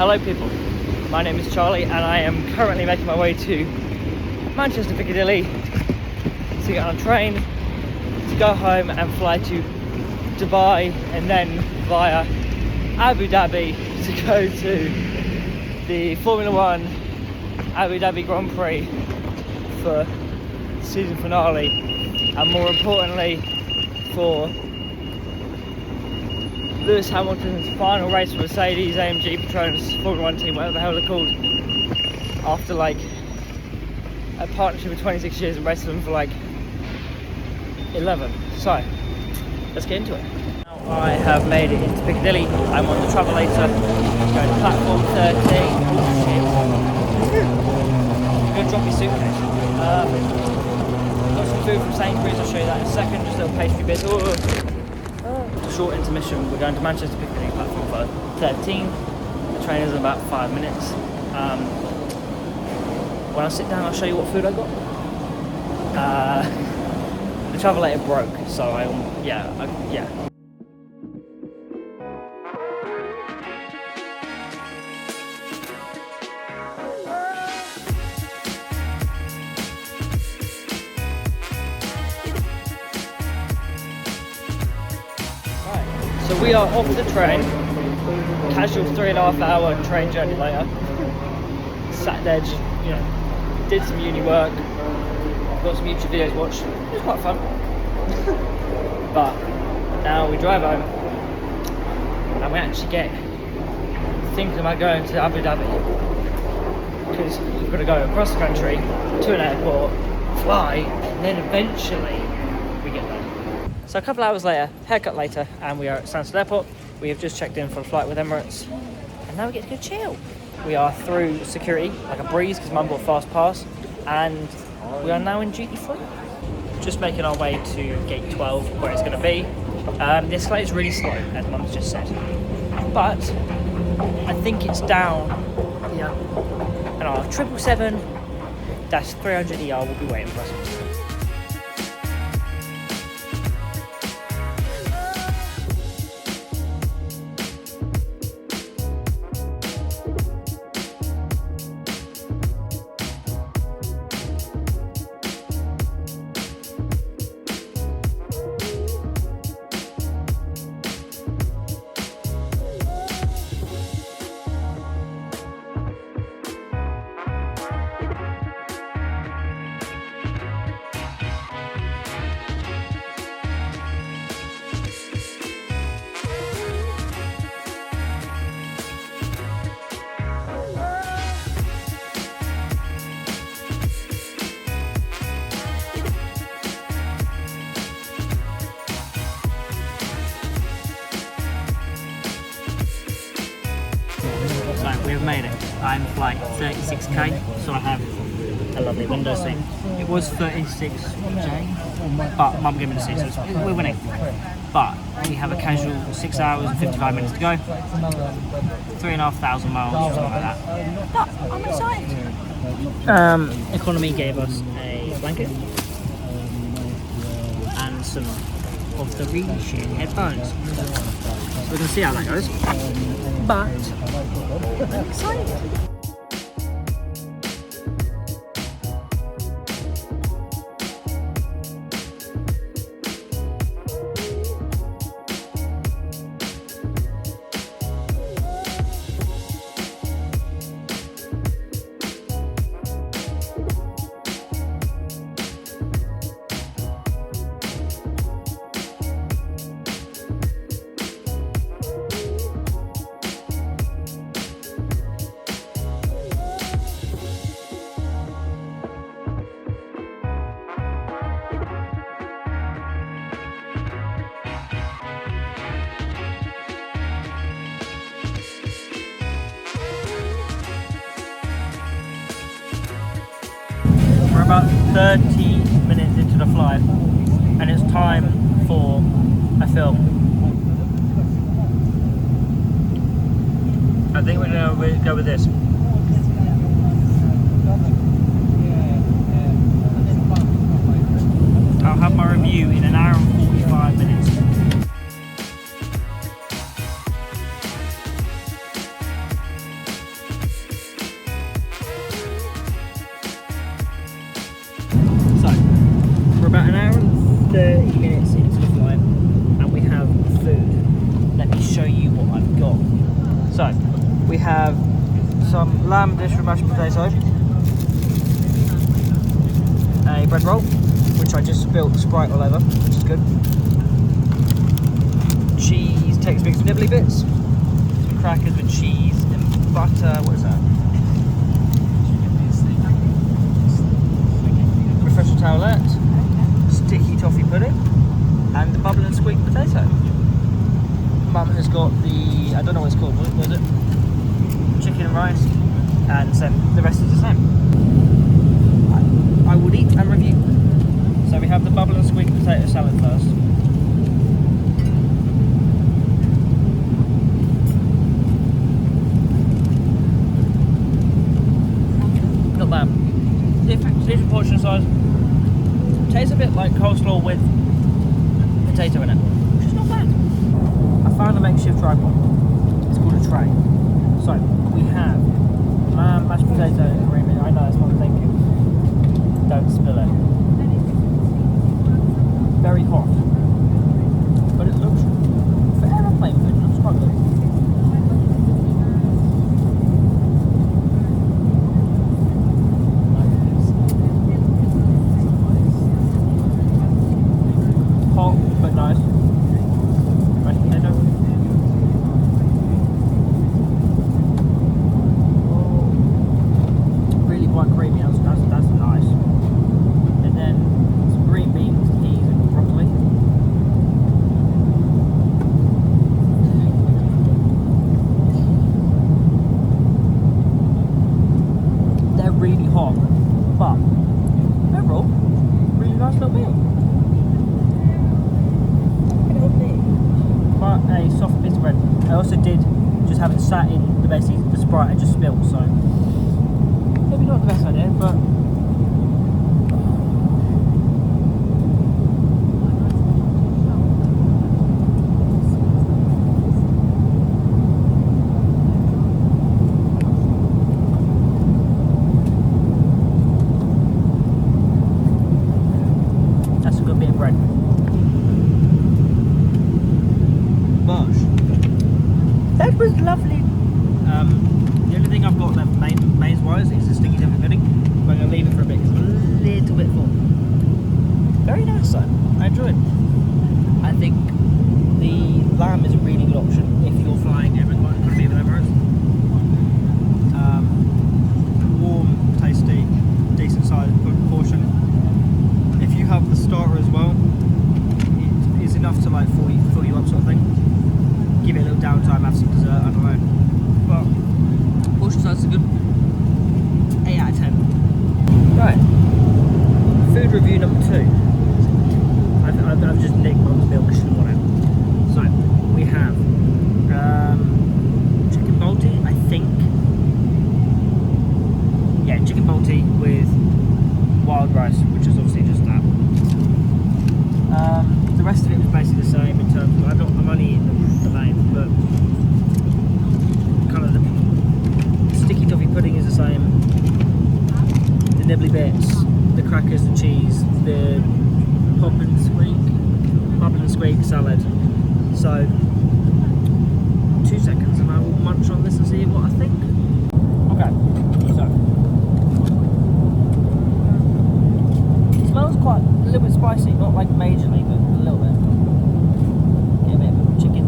Hello people, my name is Charlie and I am currently making my way to Manchester Piccadilly to get on a train to go home and fly to Dubai and then via Abu Dhabi to go to the Formula 1 Abu Dhabi Grand Prix for the season finale, and more importantly for Lewis Hamilton's final race for Mercedes AMG Petronas Formula 1 team, whatever the hell they're called, after like a partnership of 26 years and racing them for like 11. So let's get into it. Now I have made it into Piccadilly. I'm on the travelator going to platform 13. Oh shit. I'm going to drop your suitcase. Got some food from Sainsbury's, I'll show you that in a second, just little pastry bits. Short intermission, we're going to Manchester Piccadilly platform 13. The train is in about 5 minutes. When I sit down I'll show you what food I got. The travelator broke, so yeah. So we are off the train, casual 3.5 hour train journey later. Sat there just, did some uni work, got some YouTube videos watched. It was quite fun. But now we drive home and we actually get thinking about going to Abu Dhabi, because we've got to go across the country to an airport, fly, and then eventually we get there. So a couple hours later, haircut later, and we are at Stansted Airport. We have just checked in for a flight with Emirates, and now we get to go chill. We are through security like a breeze because Mum bought fast pass, and we are now in duty free. Just making our way to gate 12 where it's going to be. The escalator is really slow, as Mum's just said, but I think it's down here, and our 777-300ER will be waiting for us. We have made it. I'm flight 36k, so I have a lovely window seat. It was 36J, but Mum gave me the seat, so we're winning. But we have a casual 6 hours and 55 minutes to go, 3,500 miles, something like that. But I'm excited. Economy gave us a blanket and some of the really shit headphones. So we're going to see how that goes. But I'm excited. About 30 minutes into the flight and it's time for a film. I think we're going to go with this. I'll have my review in an hour and 45 minutes. We have some lamb dish with mashed potato, a bread roll, which I just spilt Sprite all over, which is good. Cheese Tex-Mex nibbly bits, some crackers with cheese and butter. What is that? Refreshing towelette, sticky toffee pudding, and the bubble and squeak potato. Mum has got the, I don't know what it's called, what was it? Chicken and rice, and the rest is the same. I would eat and review. So we have the bubble and squeak potato salad first. Not bad. Different portion size. Tastes a bit like coleslaw with potato in it, which is not bad. I found a makeshift tripod. It's called a tray. So we have lamb, mashed potato, creamy. I know that's what I'm thinking. Don't spill it. Very hot, but it looks for aeroplane food. It looks quite good. Hot but nice. Mashed potato. Really quite creamy. That's nice. And then some green beans, peas, and broccoli. They're really hot, but overall, really nice little meal. But a soft bit of bread. I also did, just having sat in the Sprite, I just spilled, so maybe not the best idea, but that's a good bit of bread. Gosh, that was lovely. The only thing I've got left mains-wise is the sticky toffee pudding. I'm going to leave it for a bit because it's a little bit full. Very nice though, I enjoyed it. I think the lamb is a really good option if you're flying economy with Emirates. Warm, tasty, decent sized portion. If you have the starter as well, it is enough to like fill you up sort of thing. Give it a little downtime, have some dessert, I don't know. But portion size is good. 8 out of 10. Right. Food review number 2. I've just nicked Mum's milk, she didn't want it. So, we have chicken balti, I think. Yeah, chicken balti with wild rice, which is obviously just that. The rest of it was basically the same in terms of, I'm only eating the main, but kind of the sticky toffee pudding is the same. The nibbly bits, the crackers, the cheese, the bubble and squeak salad. So 2 seconds and I will munch on this and see what I think. Okay, so it smells quite a little bit spicy, not like majorly, but a little bit. Get a bit of chicken.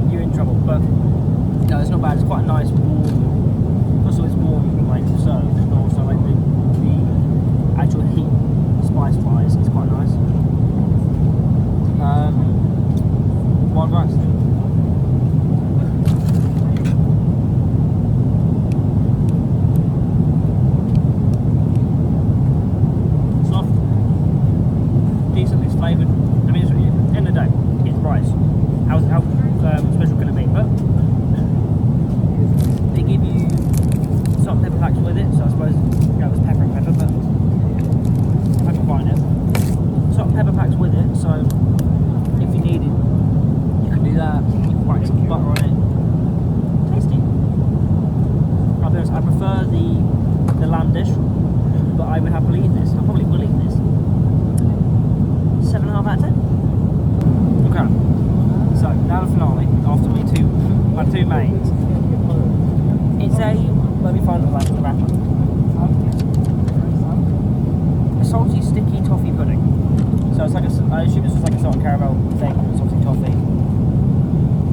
You're in trouble, but no, it's not bad. It's quite a nice warm. Also, it's warm, like served, and also like the actual heat, spice wise, it's quite nice. Wild rice. Soft, decently flavoured. I mean, at the end of the day, it's rice. How special can it be? But they give you salt and pepper packs with it, so I suppose it was pepper and pepper, but I can find it. Salt and pepper packs with it, so if you need it, you can do that. You can whack some butter on it. Tasty. I'll be honest, I prefer the lamb dish, but I would happily eat this. I probably will eat this. 7.5 out of 10. Okay. So now the finale. After my two mains. It's a. Let me find the wrapper. A salty, sticky toffee pudding. So it's like I assume this is like a sort of caramel thing, salty toffee.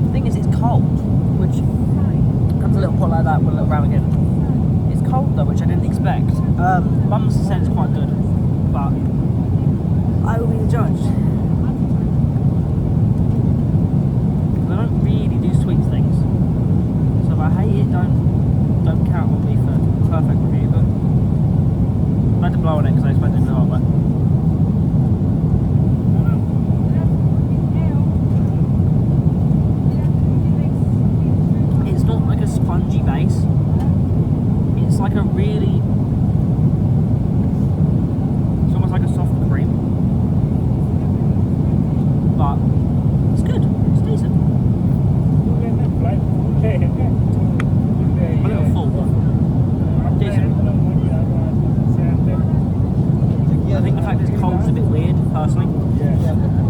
The thing is, it's cold, which comes a little pot like that with a little ramekin. It's cold though, which I didn't expect. Mum said it's quite good, but I will be the judge. I don't really do sweet things, so if I hate it, don't count on me for perfect review. But I had to blow on it because I expected it to hot, but it's not like a spongy base. It's like a really, it's almost like a soft cream, but it's good. It's decent. A little full, but decent. I think the fact it's cold is a bit weird, personally.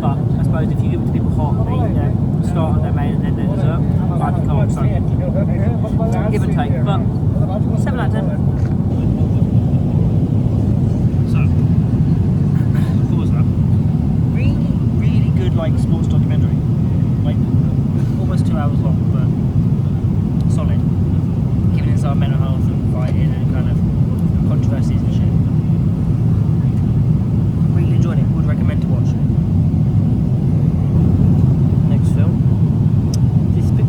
But I suppose if you give it to people hot, they eat their start, their main, and then their dessert. I'd be cold, so give and take. But 7 out of 10. So, what was that? Really, really good, like sports documentary. Like almost 2 hours long, but solid. Giving inside mental health and fighting and kind of controversies and shit. Really enjoyed it. Would recommend to watch. Next film. This bit.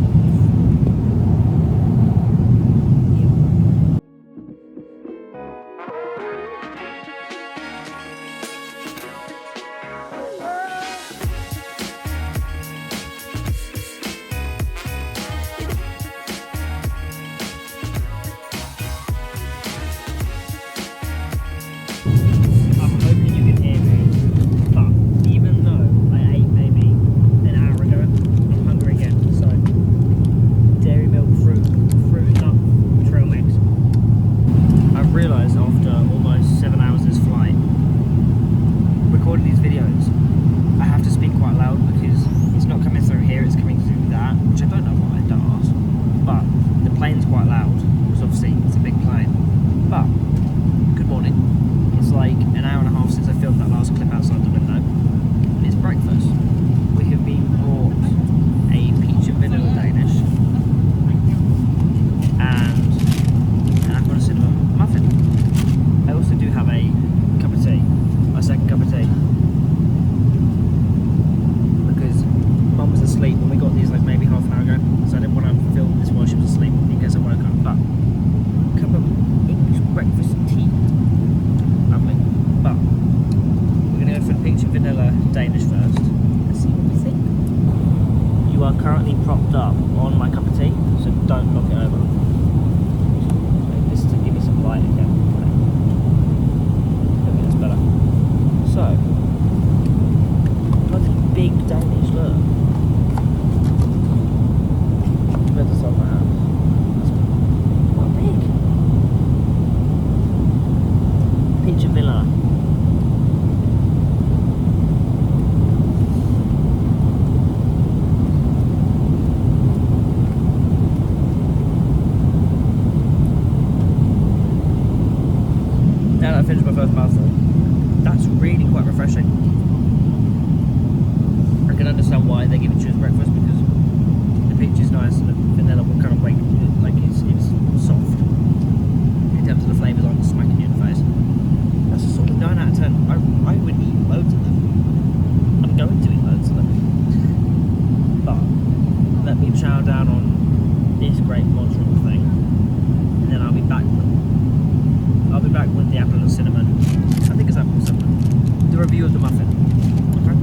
Currently propped up on my cup of tea, so don't knock it over. This is to give me some light again. Okay, that's better. So, bloody big Danish, look. Where's the sun at? What big? Peach and vanilla. Now that I finished my first mouthful, that's really quite refreshing. I can understand why they give it to you as breakfast, because the peach is nice and the vanilla will kind of wake, like it's soft in terms of the flavours aren't smacking you in the face. That's a solid 9 out of 10. I would eat loads of them. I'm going to eat loads of them. But let me chow down on this great monster of a thing, and then I'll be back with the apple and cinnamon. I think it's apple and cinnamon. The review of the muffin. Okay.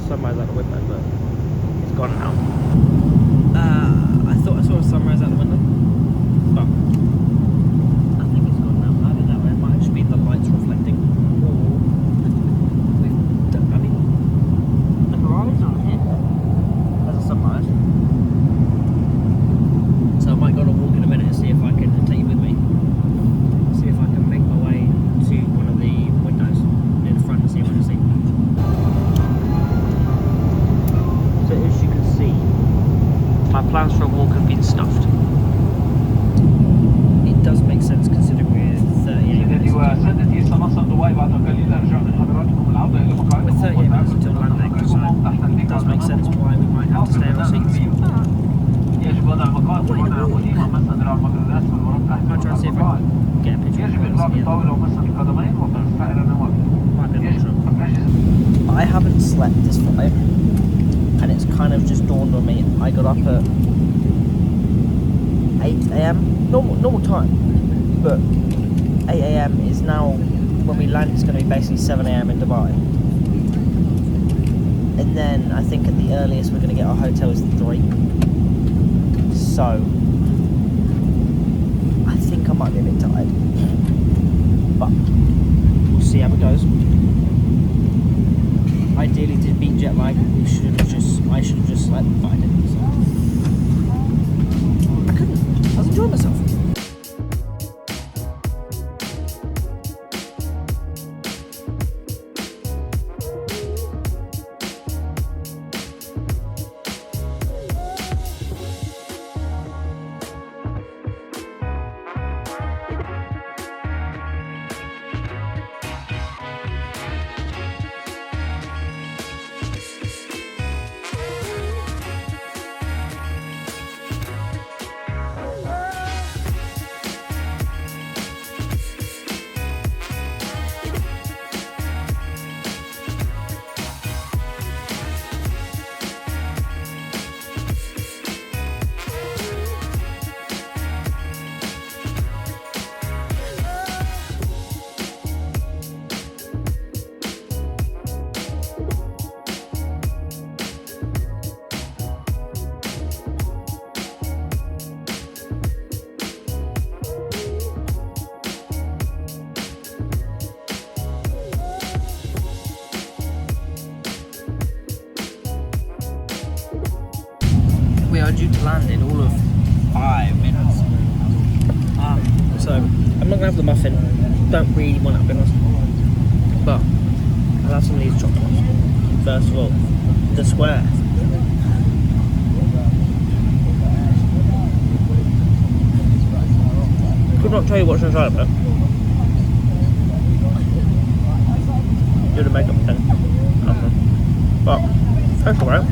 sunrise out the window, but it's gone now. I thought I saw a sunrise out the window, but I think it's gone now. I don't know, it might just be the lights reflecting, or I mean, the horizon here has a sunrise. So I might go on a walk in a minute and see if I can take you with me. See if I can make my way to one of the windows near the front and see what I see. So as you can see, my plans for a walk have been stuffed. It does make sense considering we're 38 minutes. We're 38 minutes until landing, so it does make sense why we might have to stay in our seats. I'm trying to see if I can get a picture of it. I haven't slept this flight, and it's kind of just dawned on me. I got up at 8 AM, normal time, but 8 AM is now, when we land, it's going to be basically 7 AM in Dubai. And then I think at the earliest we're going to get our hotel is 3. So I think I might be a bit tired, but we'll see how it goes. Ideally, to beat jet lag, I should have just slept, but I didn't. So I couldn't. I was enjoying myself. We are due to land in all of 5 minutes. So I'm not gonna have the muffin. Don't really want it, to be honest. But I'll have some of these chocolates. First of all, the square. Could not tell you what's inside of it. Do the makeup thing. But that's alright.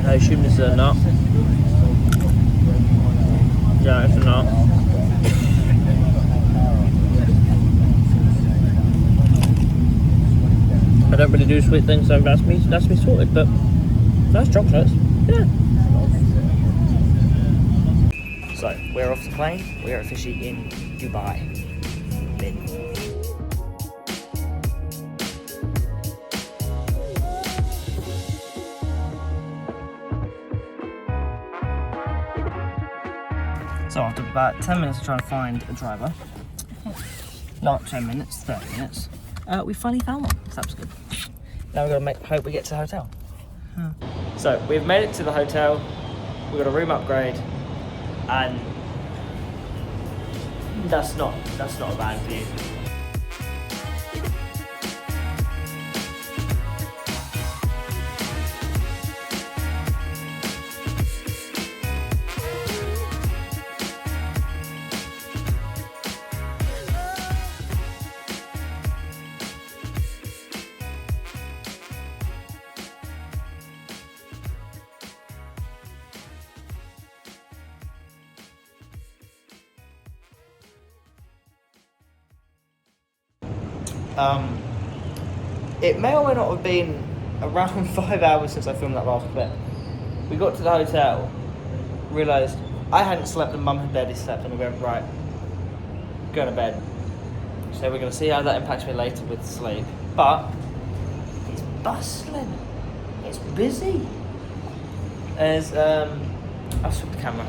I assume this is a nut. Yeah, it's a nut. I don't really do sweet things, so that's me sorted, but nice chocolates. Yeah. So, we're off the plane. We are officially in Dubai. Lynn. So after about 10 minutes of trying to find a driver, not 10 minutes, 30 minutes, we finally found one, so that's good. Now we're going to hope we get to the hotel. So we've made it to the hotel, we've got a room upgrade, and that's not a bad view. It may or may not have been around 5 hours since I filmed that last clip. We got to the hotel, realised I hadn't slept and Mum had barely slept, and we went, right, go to bed. So we're going to see how that impacts me later with sleep. But it's bustling. It's busy. There's I'll switch the camera.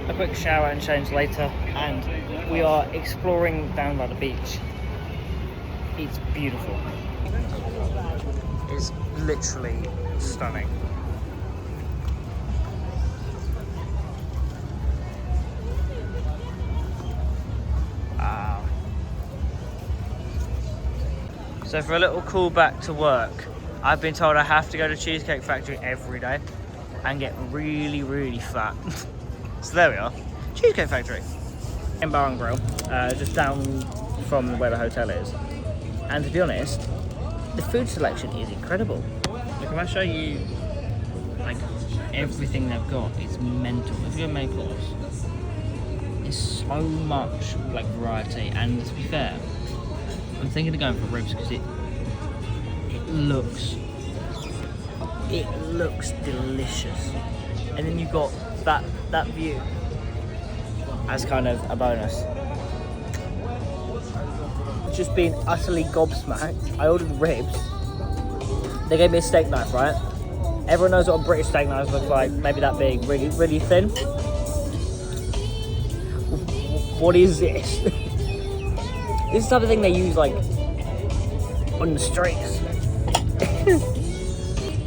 A quick shower and change later, and we are exploring down by the beach. It's beautiful. It's literally stunning. Wow. So for a little call back to work, I've been told I have to go to Cheesecake Factory every day and get really, really fat. So there we are, Cheesecake Factory. In Bar and Grill, just down from where the hotel is. And to be honest, the food selection is incredible. Look, if I show you like everything they've got, it's mental. If you go main course, there's so much like variety. And to be fair, I'm thinking of going for ribs because it looks delicious. And then you've got that view as kind of a bonus. Just being utterly gobsmacked. I ordered ribs. They gave me a steak knife, right? Everyone knows what a British steak knife looks like. Maybe that big, really, really thin. What is this? This is the type of thing they use like on the streets.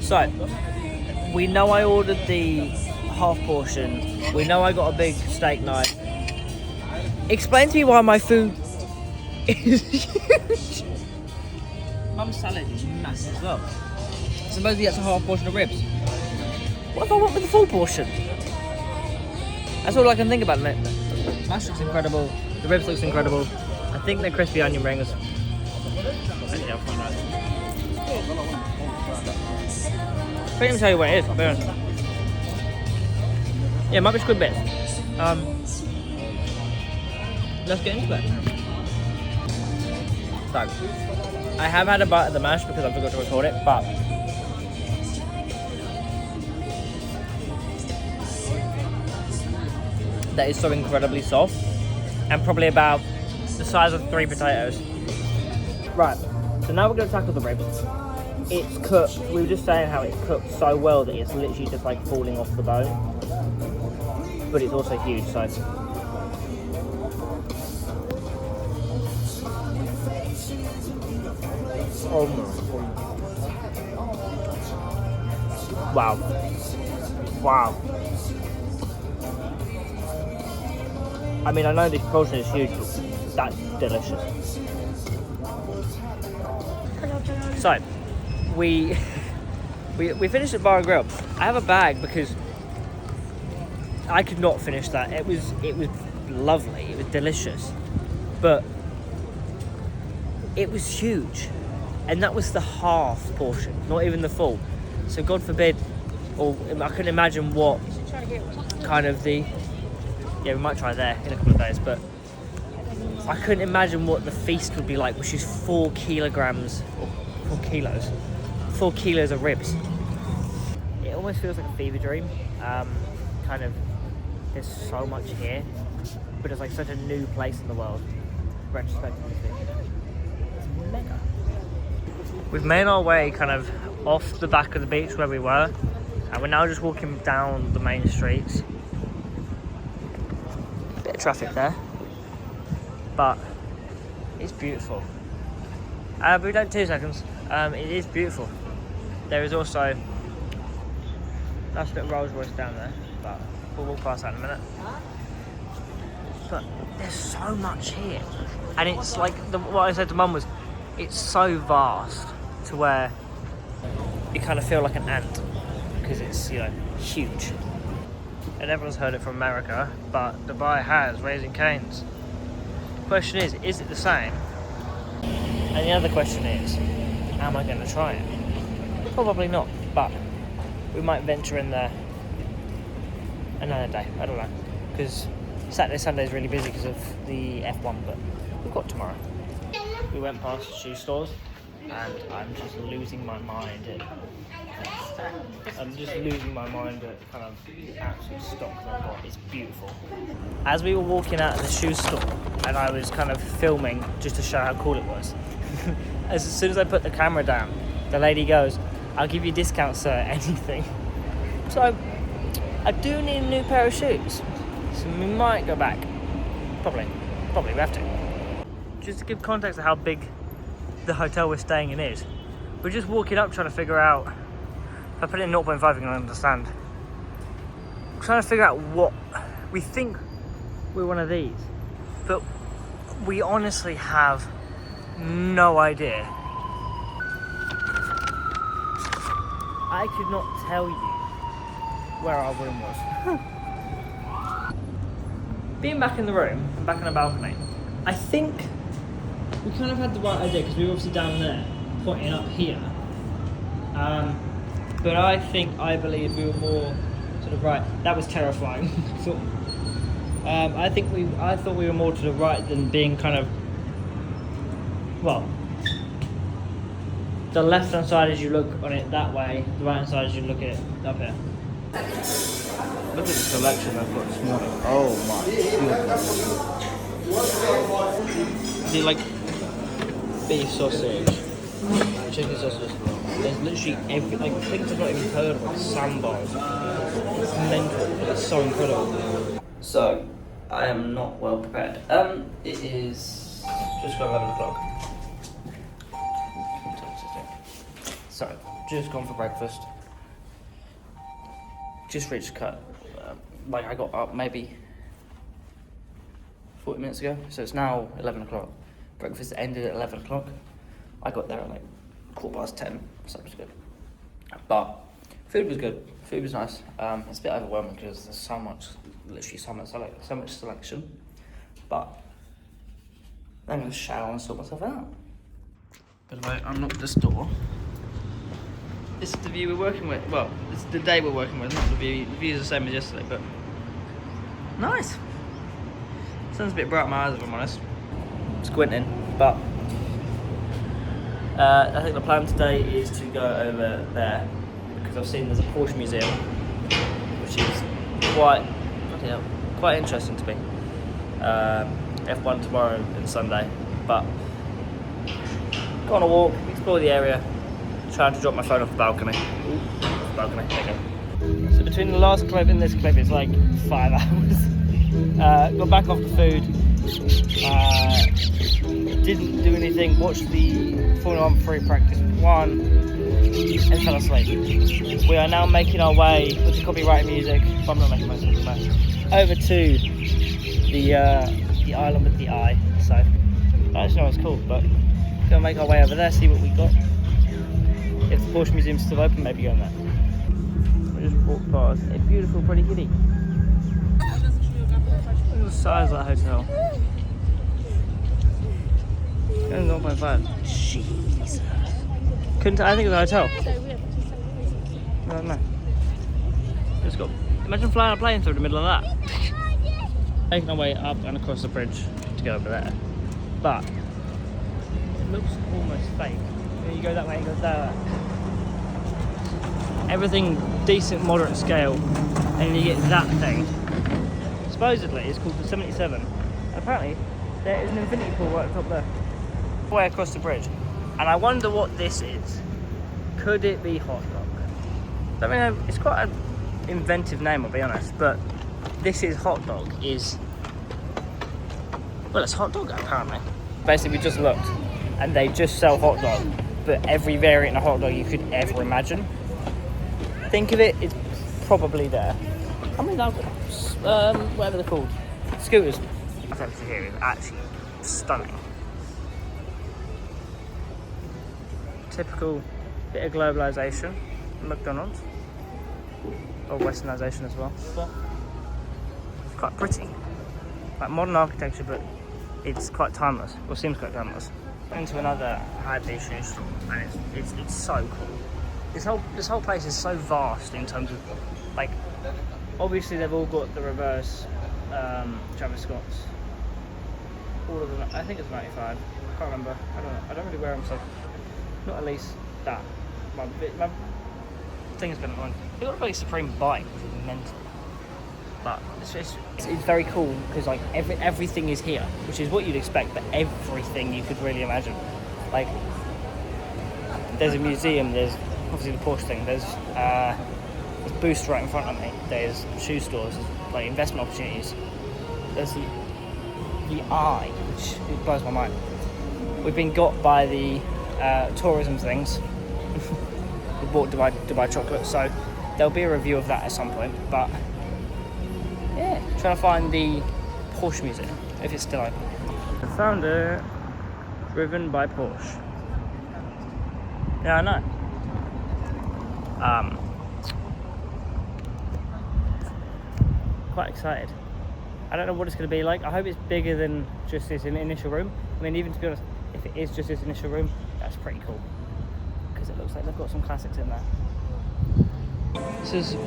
So, we know I ordered the half portion. We know I got a big steak knife. Explain to me why my food is huge. Mum's salad is massive as well. Supposedly that's a half portion of ribs. What if I went with the full portion? That's all I can think about, mate. Mash looks incredible. The ribs looks incredible. I think they're crispy onion rings. Actually, I'll find out. I can't even tell you what it is, I'll be honest. Yeah, it might be squid bits. Let's get into it. So, I have had a bite of the mash because I forgot to record it, but that is so incredibly soft and probably about the size of 3 potatoes. Right, so now we're going to tackle the ribs. It's cooked, we were just saying how it's cooked so well that it's literally just like falling off the bone. But it's also huge, so. Wow. Wow. I mean, I know this portion is huge, but that's delicious. So, we finished at Bar and Grill. I have a bag because I could not finish that. It was lovely. It was delicious, but it was huge, and that was the half portion, not even the full. So God forbid, or I couldn't imagine what kind of the. Yeah, we might try there in a couple of days, but I couldn't imagine what the feast would be like, which is 4 kilograms, or 4 kilos, 4 kilos of ribs. It almost feels like a fever dream. Kind of, there's so much here, but it's like such a new place in the world, retrospectively speaking. It's mega. We've made our way kind of off the back of the beach where we were, and we're now just walking down the main streets. Bit of traffic there, but it's beautiful. But we don't 2 seconds. It is beautiful. There is also that's a bit of Rolls Royce down there, but we'll walk past that in a minute. But there's so much here, and it's like what I said to Mum was, it's so vast to where you kind of feel like an ant because it's, you know, huge. And everyone's heard it from America, but Dubai has Raising Cane's. The question is it the same? And the other question is, am I going to try it? Probably not, but we might venture in there another day. I don't know, because Saturday, Sunday is really busy because of the F1, but we've got tomorrow. We went past the shoe stores, and I'm just losing my mind at kind of the absolute stock that I've got. It's beautiful. As we were walking out of the shoe store, and I was kind of filming just to show how cool it was, as soon as I put the camera down, the lady goes, "I'll give you discounts, sir, anything." So I do need a new pair of shoes, so we might go back. Probably we have to. Just to give context of how big the hotel we're staying in is, we're just walking up trying to figure out, if I put it in 0.5 you can understand, we're trying to figure out what we think we're one of these, but we honestly have no idea. I could not tell you where our room was. Being back in the room and back on the balcony, I think we kind of had the right idea because we were obviously down there, pointing up here. But I believe we were more to the right. That was terrifying. I thought we were more to the right than being kind of, well, the left hand side as you look on it that way, the right hand side as you look at it up here. Look at the selection I've got this morning. Oh my goodness. Is it like beef sausage, chicken sausage? There's literally every, like, things I've not even heard of, like sambals. It's mental, but it's so incredible. So, I am not well prepared. It is just got 11 o'clock. So, just gone for breakfast. Just reached cut. Like I got up maybe 40 minutes ago, so it's now 11 o'clock. Breakfast ended at 11 o'clock. I got there at like 10:15, so it was good. But food was good. Food was nice. It's a bit overwhelming because there's literally so much selection. But I'm gonna shower and sort myself out. By the way, unlock this door. This is the view we're working with. Well, this is the day we're working with, not the view. The view is the same as yesterday, but nice. Sun's a bit bright in my eyes, if I'm honest. Squinting, but I think the plan today is to go over there because I've seen there's a Porsche museum, which is quite interesting to me. F1 tomorrow and Sunday, but go on a walk, explore the area. Trying to drop my phone off the balcony. Balcony, there you go. So between the last clip and this clip, it's like 5 hours. Got back off the food. Didn't do anything. Watched the Formula 1 free practice 1 and fell asleep. We are now making our way with the copyrighted music. If I'm not making myself do that. Over to the island with the eye. So I don't know what's called, but gonna make our way over there, see what we got. If the Porsche Museum's still open, maybe go on that. We just walked past a beautiful, pretty kitty. Look at the size of that hotel. Going 0.5. Jesus. I think it's a hotel. I don't know. Just got. Imagine flying a plane through the middle of that. Making our way up and across the bridge to go over there. But it looks almost fake. You go that way, it goes that way. Everything decent, moderate scale, and then you get that thing. Supposedly, it's called the 77. Apparently, there is an infinity pool right up there, way across the bridge. And I wonder what this is. Could it be hot dog? I mean, it's quite an inventive name, I'll be honest. But this is hot dog. It's hot dog apparently. Basically, we just looked, and they just sell hot dog. But every variant of hot dog you could ever imagine. Think of it, it's probably there. I mean, whatever they're called. Scooters. The temperature here is actually stunning. Typical bit of globalisation, McDonald's. Or westernisation as well. But it's quite pretty. Like modern architecture, but it's quite timeless. Or seems quite timeless. Into another high-beat shoe store, and it's so cool. This whole place is so vast in terms of, like, obviously they've all got the reverse Travis Scott's. All of them. I think it's 95. I can't remember. I don't know. I don't really wear them, so Not at least that. My thing's been on. They got a very Supreme bike, which is mental. But it's very cool because like everything is here, which is what you'd expect, but everything you could really imagine. Like there's a museum, there's obviously the Porsche thing, there's Boost right in front of me, there's shoe stores, there's like investment opportunities, there's the Eye, which it blows my mind. We've been got by the tourism things. We bought Dubai chocolate, so there'll be a review of that at some point. But yeah, trying to find the Porsche Museum if it's still open. I found it. Driven by Porsche. Yeah, I know. Quite excited. I don't know what it's going to be like. I hope it's bigger than just this initial room. I mean, even to be honest, if it is just this initial room, that's pretty cool. Because it looks like they've got some classics in there. This is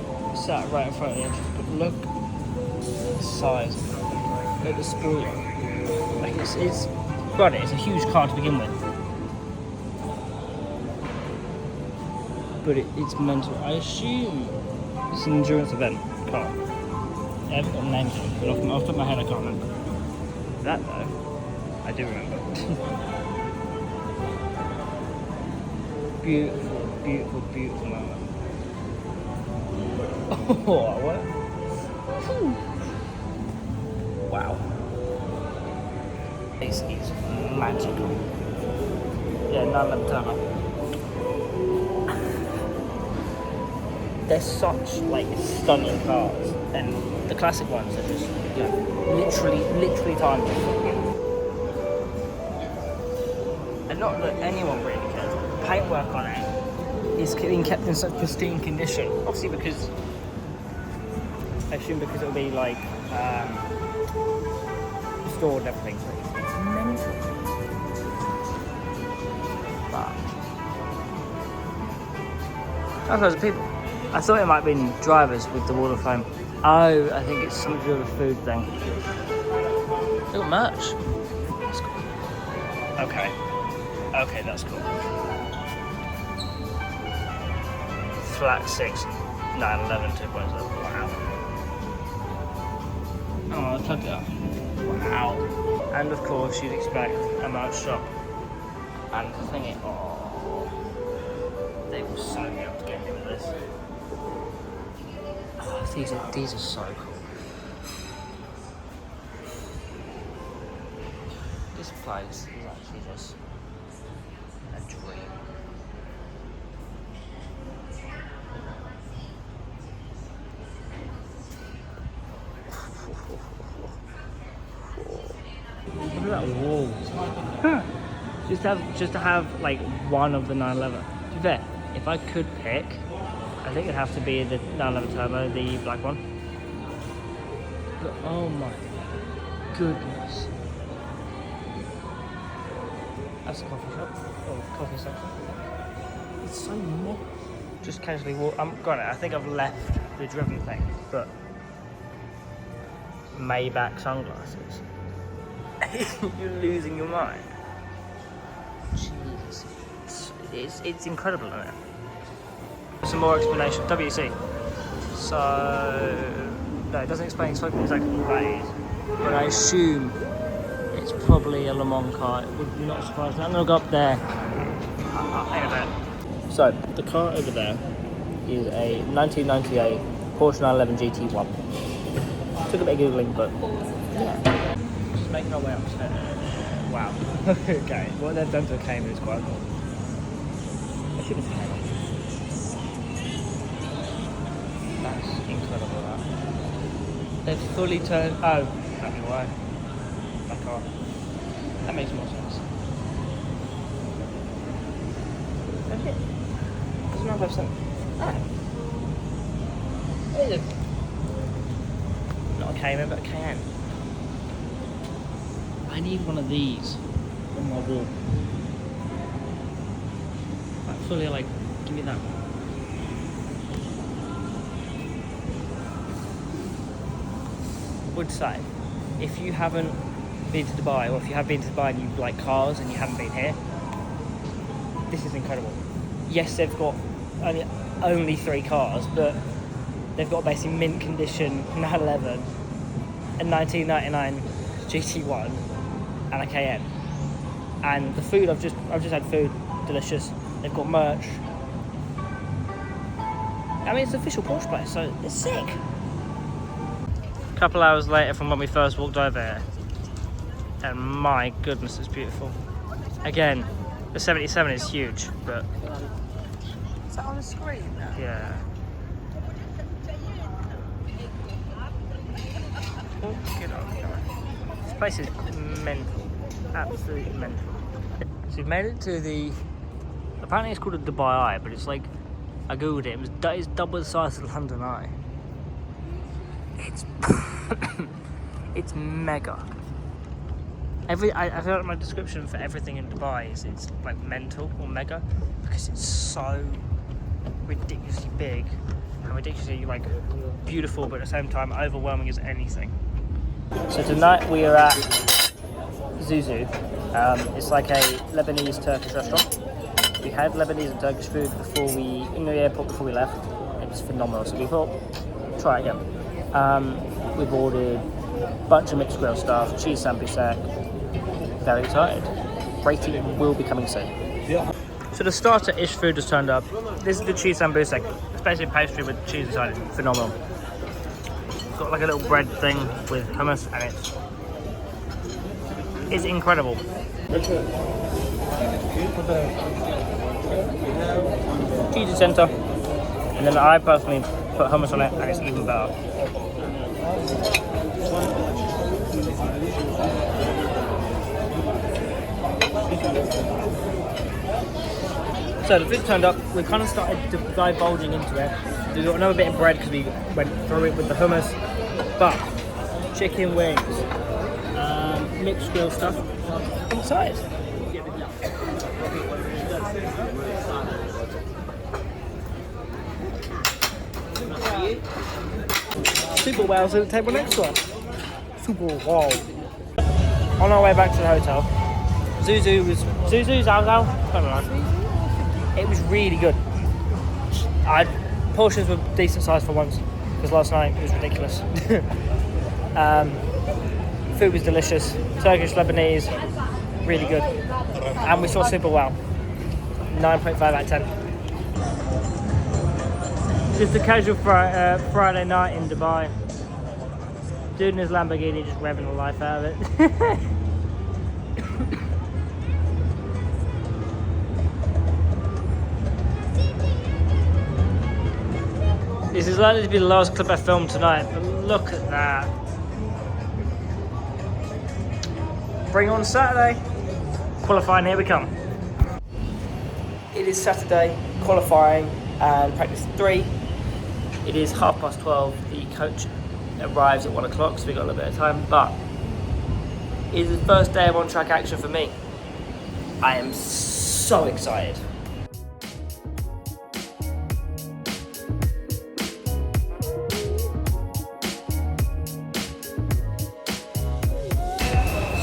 sat right in front of the entrance, but look at the size. Look at the spoiler. Like it's a huge car to begin with. But it's mental. I assume it's an endurance event car. I haven't got a name to it, but off the top of my head I can't remember. That though, I do remember. Beautiful, beautiful, beautiful moment. Oh, what? Wow. This is magical. Yeah, 911 turbo. They're such like stunning cars, and the classic ones are just literally timeless. And not that anyone really cares. The paintwork on it is being kept in such pristine condition. Obviously because I assume because it'll be like stored and everything. So it's mental. But that's loads of people. I thought it might have been drivers with the wall of fame. Oh, I think it's something to do with the food thing. Look at merch. That's cool. Okay. Okay, that's cool. Flat 6, 911, 2.0. Wow. Oh, check it out. Wow. And of course, you'd expect a merch shop. And the thing is, oh, they will so be able to get rid of this. Oh, these are so cool. This place is actually just a dream. Look at that wall. Huh. Just to have like one of the 911. To be fair, if I could pick, I think it'd have to be the 911 Turbo, the black one. But oh my goodness. That's a coffee shop. Oh, coffee section. It's so more. Just casually walk. Granted, I think I've left the driven thing, but Maybach sunglasses. You're losing your mind. Jeez. It's incredible, isn't it? Some more explanation. WC. So no, it doesn't explain exactly what that is, but I assume it's probably a Le Mans car. It would not surprise me. I'm gonna go up there. Hang on. So the car over there is a 1998 Porsche 911 GT1. Took a bit of googling, but yeah. Just making our way upstairs. Wow. Okay. What they've done to a Cayman is quite cool. I should have Cayman. That's incredible, that. They've fully turned... Oh, that's why. That car. That makes more sense. That's it. Doesn't have something. Ah. What is it? Not a Cayman, but a Cayenne. I need one of these on my wall. Like fully, like, give me that one. Would say, if you haven't been to Dubai, or if you have been to Dubai and you like cars and you haven't been here, this is incredible. Yes, they've got only 3 cars, but they've got basically mint condition 911, a 1999 GT1, and a KN. And the food, I've just had food, delicious. They've got merch. I mean, it's an official Porsche place, so it's sick. A couple hours later from when we first walked over here, and my goodness, it's beautiful. Again, the 77 is huge, but... Is that on the screen now? Yeah. Oh, get on, this place is mental. Absolutely mental. So we've made it to the... Apparently it's called a Dubai Eye, but it's like... I googled it, it's double the size of the London Eye. It's... it's mega. I feel like my description for everything in Dubai is it's like mental or mega, because it's so ridiculously big and ridiculously like beautiful, but at the same time overwhelming as anything. So tonight we are at Zuzu. It's like a Lebanese Turkish restaurant. We had Lebanese and Turkish food in the airport before we left. It was phenomenal, so we thought, try it again. We've ordered a bunch of mixed grill stuff, cheese sambusak. Very excited. Rating will be coming soon. Yeah. So the starter-ish food has turned up. This is the cheese sambusak. It's basically pastry with cheese inside it. Phenomenal. It's got like a little bread thing with hummus, and it's incredible. Cheese is center, and then I personally put hummus on it, and it's even better. So the food turned up, we kind of started divulging into it. We got another bit of bread because we went through it with the hummus, but chicken wings, mixed grill stuff, inside. Super wow's at the table next to us. Super wow. On our way back to the hotel, Zuzu, Zao, I don't know. It was really good. Portions were decent size for once, because last night it was ridiculous. Food was delicious. Turkish, Lebanese, really good. And we saw super well. 9.5 out of 10. Just a casual Friday night in Dubai. Dude in his Lamborghini just revving the life out of it. This is likely to be the last clip I filmed tonight, but look at that. Bring on Saturday. Qualifying, here we come. It is Saturday, qualifying and practice 3. It is 12:30. The coach arrives at 1 o'clock, so we've got a little bit of time, but it is the first day of on-track action for me. I am so excited.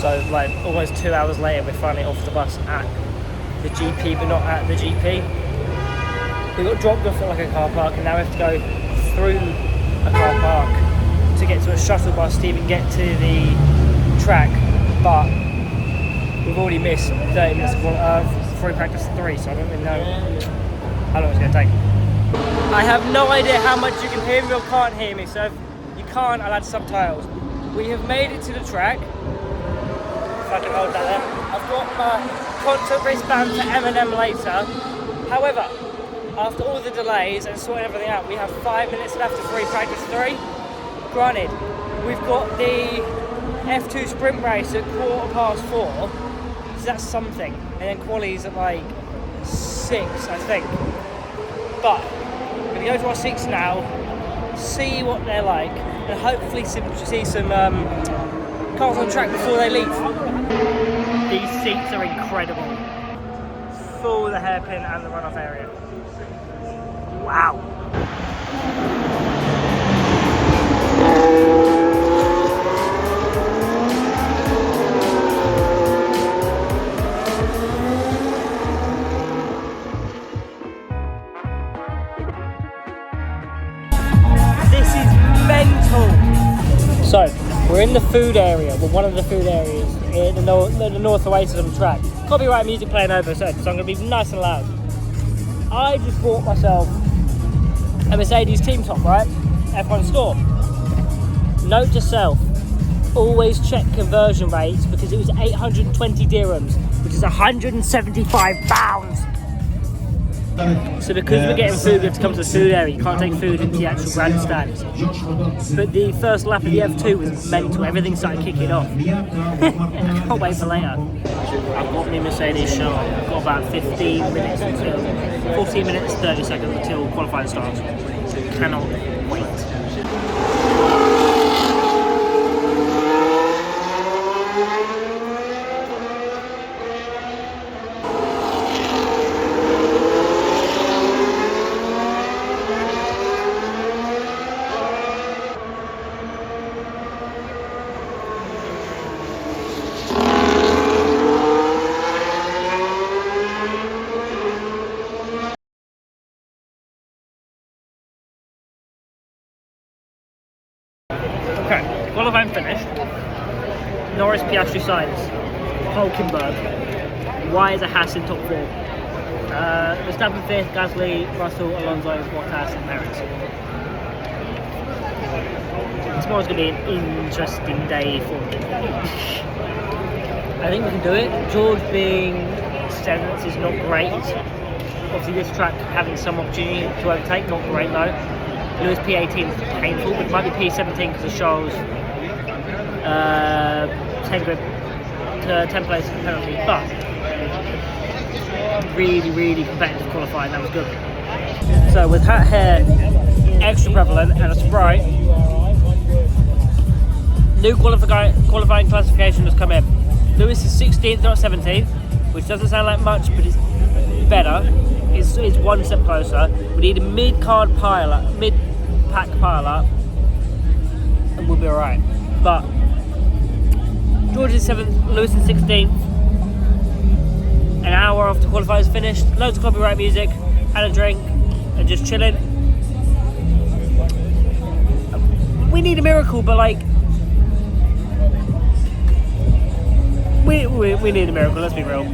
So like almost 2 hours later, we're finally off the bus at the GP, but not at the GP. We got dropped off at like a car park, and now we have to go through a car park to get to a shuttle bus to even get to the track. But we've already missed 30 minutes of free practice 3, so I don't really know how long it's going to take. I have no idea how much you can hear me or can't hear me, so if you can't, I'll add subtitles. We have made it to the track. If I can hold that there. I've got my concert wristband for M&M later. However, after all the delays and sorting everything out, we have 5 minutes left of free practice 3. Granted, we've got the F2 sprint race at 4:15, so that's something. And then quali's at like 6, I think. But we're going to go to our seats now, see what they're like, and hopefully see some cars on track before they leave. These seats are incredible. Full the hairpin and the runoff area. Wow. mental. So, we're in the food area, well, one of the food areas in the North Oasis on the track. Copyright music playing over, so I'm going to be nice and loud. I just bought myself a Mercedes team top, right? F1 store. Note to self, always check conversion rates because it was 820 dirhams, which is 175 pounds. So because we're getting food, we have to come to the food area. You can't take food into the actual grandstands. But the first lap of the F2 was mental. Everything started kicking off. I can't wait for later. I've got my Mercedes show. I've got about 15 minutes until 14 minutes, 30 seconds until qualifying starts. Cannot wait. Okay, qualifying finished. Norris, Piastri, Sainz, Hulkenberg. Why is a Haas in top 4? Verstappen 5th, Gasly, Russell, Alonso, Bottas, and Perez. Tomorrow's going to be an interesting day for me. I think we can do it. George being 7th is not great. Obviously this track having some opportunity to overtake, not great though. Lewis P18 is painful, but it might be P17 because of Charles' 10 place penalty. But really competitive qualifying, that was good. So with hat hair extra prevalent and a Sprite, new qualifying classification has come in. Lewis is 16th, not 17th, which doesn't sound like much, but it's better. It's one step closer. We need a mid-pack pile up, and we'll be alright. But George is 7th, Lewis is 16th. An hour after qualifying's finished, loads of copyright music, had a drink, and just chilling. We need a miracle, but like, we need a miracle, let's be real.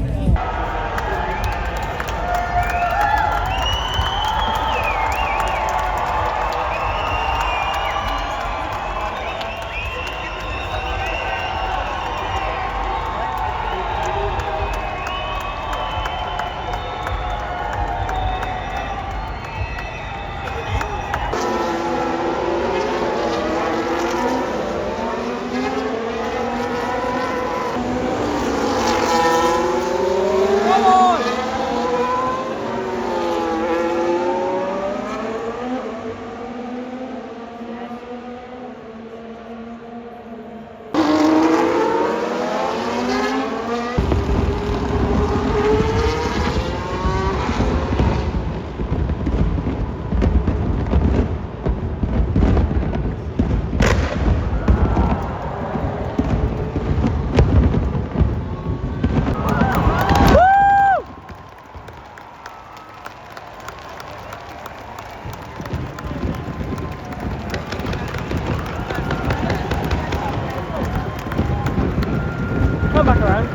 Come back around.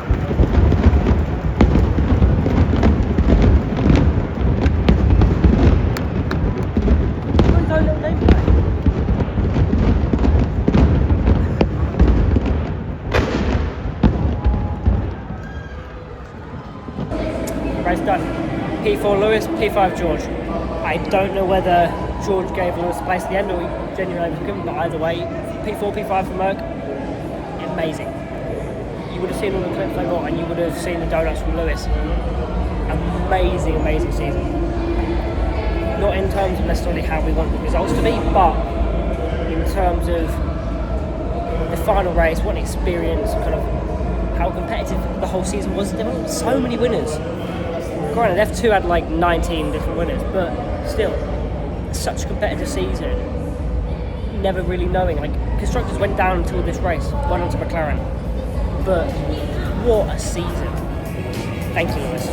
Race done. P4 Lewis, P5 George. I don't know whether George gave Lewis a place at the end or he genuinely overtook him, but either way, P4, P5 for Merck, amazing. You would have seen all the clips I got and you would have seen the donuts from Lewis. Amazing season. Not in terms of necessarily how we want the results to be, but in terms of the final race, what an experience, kind of how competitive the whole season was. There were so many winners. Granted, F2 had like 19 different winners, but still, such a competitive season. Never really knowing, like, constructors went down until this race, went on to McLaren. But what a season. Thank you, Lewis.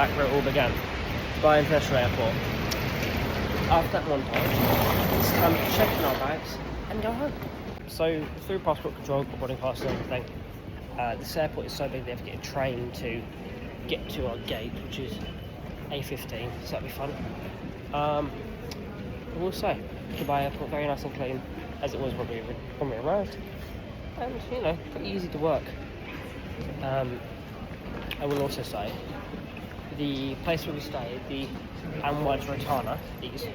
Back where it all began, Dubai International Airport. After that montage, it's time to check in our bags and go home. So through passport control, boarding passes and everything, this airport is so big they have to get a train to get to our gate, which is A15, so that'll be fun. I will say, Dubai Airport, very nice and clean, as it was when we arrived, and you know, pretty easy to work. I will also say, the place where we stayed, the Anwar's Rotana, is a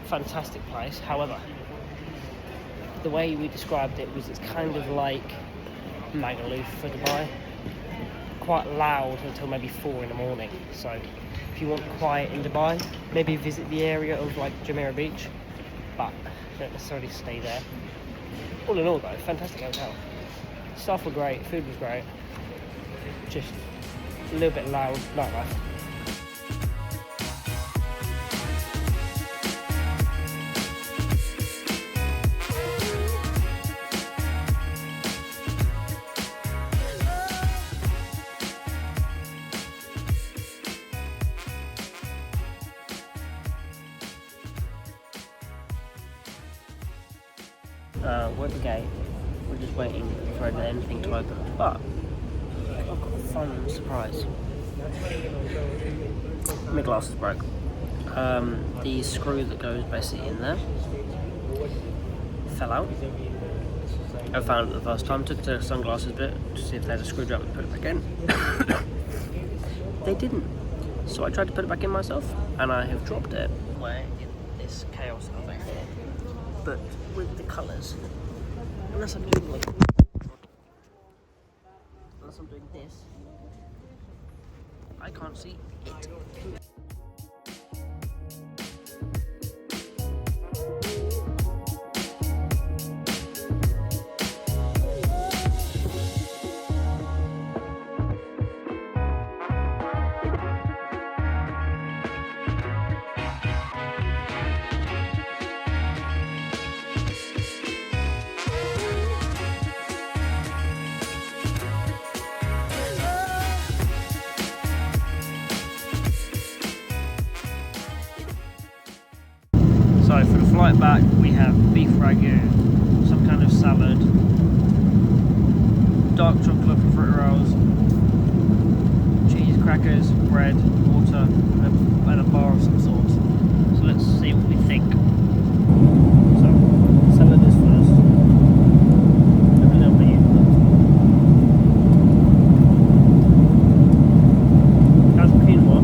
fantastic place. However, the way we described it was it's kind of like Magaluf for Dubai. Quite loud until maybe 4 in the morning. So if you want quiet in Dubai, maybe visit the area of like Jumeirah Beach, but don't necessarily stay there. All in all though, fantastic hotel. Staff were great, food was great, just a little bit loud nightlife. We're at the gate, we're just waiting for anything to open, but I've got a fun surprise. My glasses broke. The screw that goes basically in there fell out. I found it the first time, took the sunglasses bit to see if they had a screwdriver to put it back in. They didn't. So I tried to put it back in myself and I have dropped it. Where in this chaos over here. But with the colours, unless I'm doing this, I can't see it. So for the flight back, we have beef ragu, some kind of salad, dark chocolate for fruit rolls, cheese, crackers, bread, water, and a bar of some sort. So let's see what we think. So, salad is first. Have a little bit. How's the quinoa?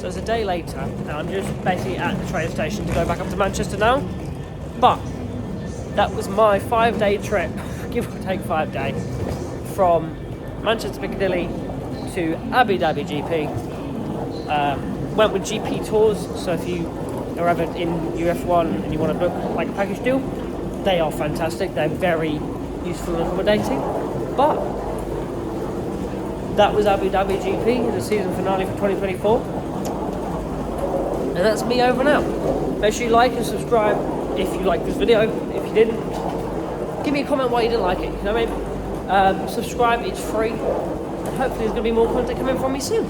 So it's a day later, and I'm just basically at the train station to go back up to Manchester now. But that was my 5-day trip, give or take 5 days, from Manchester Piccadilly to Abu Dhabi GP. Went with GP Tours, so if you are ever in UF1 and you want to book like a package deal, they are fantastic. They're very useful and accommodating. But that was Abu Dhabi GP, the season finale for 2024. And that's me over and out. Make sure you like and subscribe if you like this video. If you didn't, give me a comment why you didn't like it. You know what I mean? Subscribe, it's free. And hopefully there's going to be more content coming from me soon.